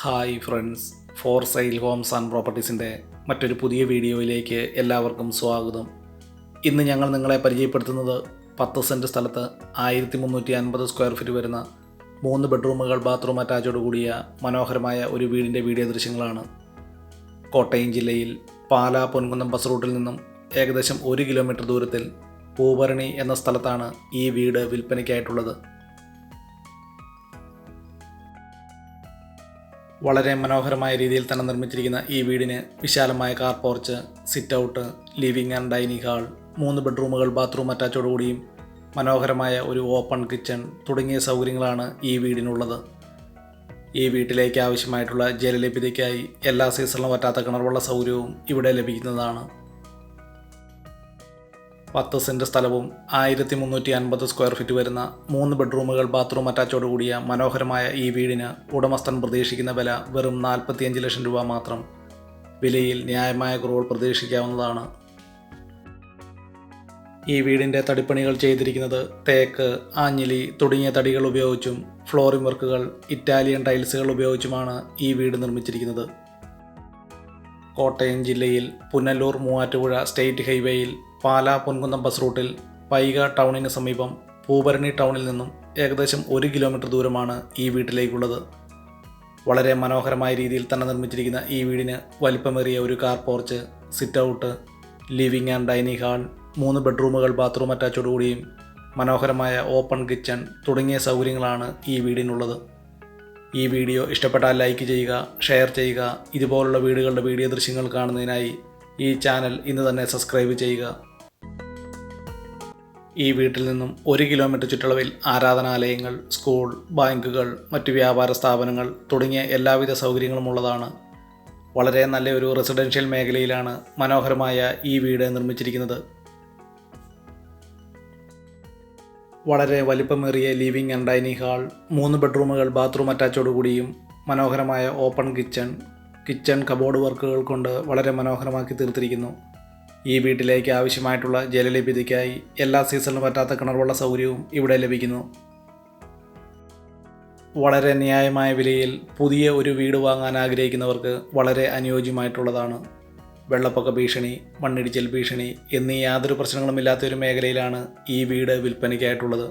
Hi friends, for sale homes and പ്രോപ്പർട്ടീസിൻ്റെ മറ്റൊരു പുതിയ വീഡിയോയിലേക്ക് എല്ലാവർക്കും സ്വാഗതം. ഇന്ന് ഞങ്ങൾ നിങ്ങളെ പരിചയപ്പെടുത്തുന്നത് 10 സെൻറ്റ് സ്ഥലത്ത് 1350 സ്ക്വയർ ഫീറ്റ് വരുന്ന 3 ബെഡ്റൂമുകൾ ബാത്റൂം അറ്റാച്ചോട് കൂടിയ മനോഹരമായ ഒരു വീടിൻ്റെ വീഡിയോ ദൃശ്യങ്ങളാണ്. കോട്ടയം ജില്ലയിൽ പാലാ പൊൻകുന്നം ബസ് റൂട്ടിൽ നിന്നും ഏകദേശം 1 കിലോമീറ്റർ ദൂരത്തിൽ പൂഭരണി എന്ന സ്ഥലത്താണ് ഈ വീട് വിൽപ്പനയ്ക്കായിട്ടുള്ളത്. വളരെ മനോഹരമായ രീതിയിൽ തന്നെ നിർമ്മിച്ചിരിക്കുന്ന ഈ വീടിന് വിശാലമായ car porch, sit out, living and dining hall, 3 ബെഡ്റൂമുകൾ ബാത്റൂം അറ്റാച്ചോടുകൂടിയും മനോഹരമായ ഒരു ഓപ്പൺ കിച്ചൺ തുടങ്ങിയ സൗകര്യങ്ങളാണ് ഈ വീടിനുള്ളത്. ഈ വീട്ടിലേക്ക് ആവശ്യമായിട്ടുള്ള ജലലഭ്യതയ്ക്കായി എല്ലാ സീസണിലും വറ്റാത്ത കിണർവെള്ള സൗകര്യവും ഇവിടെ ലഭിക്കുന്നതാണ്. 10 സെൻറ്റ് സ്ഥലവും 1350 സ്ക്വയർ ഫീറ്റ് വരുന്ന 3 ബെഡ്റൂമുകൾ ബാത്റൂം അറ്റാച്ചോട് കൂടിയ മനോഹരമായ ഈ വീടിന് ഉടമസ്ഥൻ പ്രതീക്ഷിക്കുന്ന വില വെറും 45 ലക്ഷം രൂപ മാത്രം. വിലയിൽ ന്യായമായ കുറവ് പ്രതീക്ഷിക്കാവുന്നതാണ്. ഈ വീടിൻ്റെ തടിപ്പണികൾ ചെയ്തിരിക്കുന്നത് തേക്ക്, ആഞ്ഞിലി തുടങ്ങിയ തടികൾ ഉപയോഗിച്ചും ഫ്ലോറിംഗ് വർക്കുകൾ, ഇറ്റാലിയൻ ടൈൽസുകൾ ഉപയോഗിച്ചുമാണ് ഈ വീട് നിർമ്മിച്ചിരിക്കുന്നത്. കോട്ടയം ജില്ലയിൽ പുനലൂർ മൂവാറ്റുപുഴ സ്റ്റേറ്റ് ഹൈവേയിൽ പാലാ പൊൻകുന്നം ബസ് റൂട്ടിൽ പൈക ടൗണിന് സമീപം പൂഭരണി ടൗണിൽ നിന്നും ഏകദേശം 1 കിലോമീറ്റർ ദൂരമാണ് ഈ വീട്ടിലേക്കുള്ളത്. വളരെ മനോഹരമായ രീതിയിൽ തന്നെ നിർമ്മിച്ചിരിക്കുന്ന ഈ വീടിന് വലിപ്പമേറിയ ഒരു car porch, sit out, living and dining hall, 3 ബെഡ്റൂമുകൾ ബാത്റൂം അറ്റാച്ചോടുകൂടിയും മനോഹരമായ ഓപ്പൺ കിച്ചൺ തുടങ്ങിയ സൗകര്യങ്ങളാണ് ഈ വീടിനുള്ളത്. ഈ വീഡിയോ ഇഷ്ടപ്പെട്ടാൽ ലൈക്ക് ചെയ്യുക, ഷെയർ ചെയ്യുക. ഇതുപോലുള്ള വീടുകളുടെ വീഡിയോ ദൃശ്യങ്ങൾ കാണുന്നതിനായി ഈ ചാനൽ ഇന്ന് തന്നെ സബ്സ്ക്രൈബ് ചെയ്യുക. ഈ വീട്ടിൽ നിന്നും 1 കിലോമീറ്റർ ചുറ്റളവിൽ ആരാധനാലയങ്ങൾ, സ്കൂൾ, ബാങ്കുകൾ, മറ്റു വ്യാപാര സ്ഥാപനങ്ങൾ തുടങ്ങിയ എല്ലാവിധ സൗകര്യങ്ങളും ഉള്ളതാണ്. വളരെ നല്ലൊരു റെസിഡൻഷ്യൽ മേഖലയിലാണ് മനോഹരമായ ഈ വീട് നിർമ്മിച്ചിരിക്കുന്നത്. വളരെ വലിപ്പമേറിയ ലിവിംഗ് ആൻഡ് ഡൈനിങ് ഹാൾ, 3 ബെഡ്റൂമുകൾ ബാത്റൂം അറ്റാച്ചോടുകൂടിയും മനോഹരമായ ഓപ്പൺ കിച്ചൺ കബോർഡ് വർക്കുകൾ കൊണ്ട് വളരെ മനോഹരമാക്കി തീർത്തിരിക്കുന്നു. ഈ വീട്ടിലേക്ക് ആവശ്യമായിട്ടുള്ള ജലലഭ്യതയ്ക്കായി എല്ലാ സീസണിലും പറ്റാത്ത കിണർവെള്ള സൗകര്യവും ഇവിടെ ലഭിക്കുന്നു. വളരെ ന്യായമായ വിലയിൽ പുതിയ ഒരു വീട് വാങ്ങാൻ ആഗ്രഹിക്കുന്നവർക്ക് വളരെ അനുയോജ്യമായിട്ടുള്ളതാണ്. വെള്ളപ്പൊക്ക ഭീഷണി, മണ്ണിടിച്ചിൽ ഭീഷണി എന്നീ യാതൊരു പ്രശ്നങ്ങളുമില്ലാത്ത ഒരു മേഖലയിലാണ് ഈ വീട് വിൽപ്പനയ്ക്കായിട്ടുള്ളത്.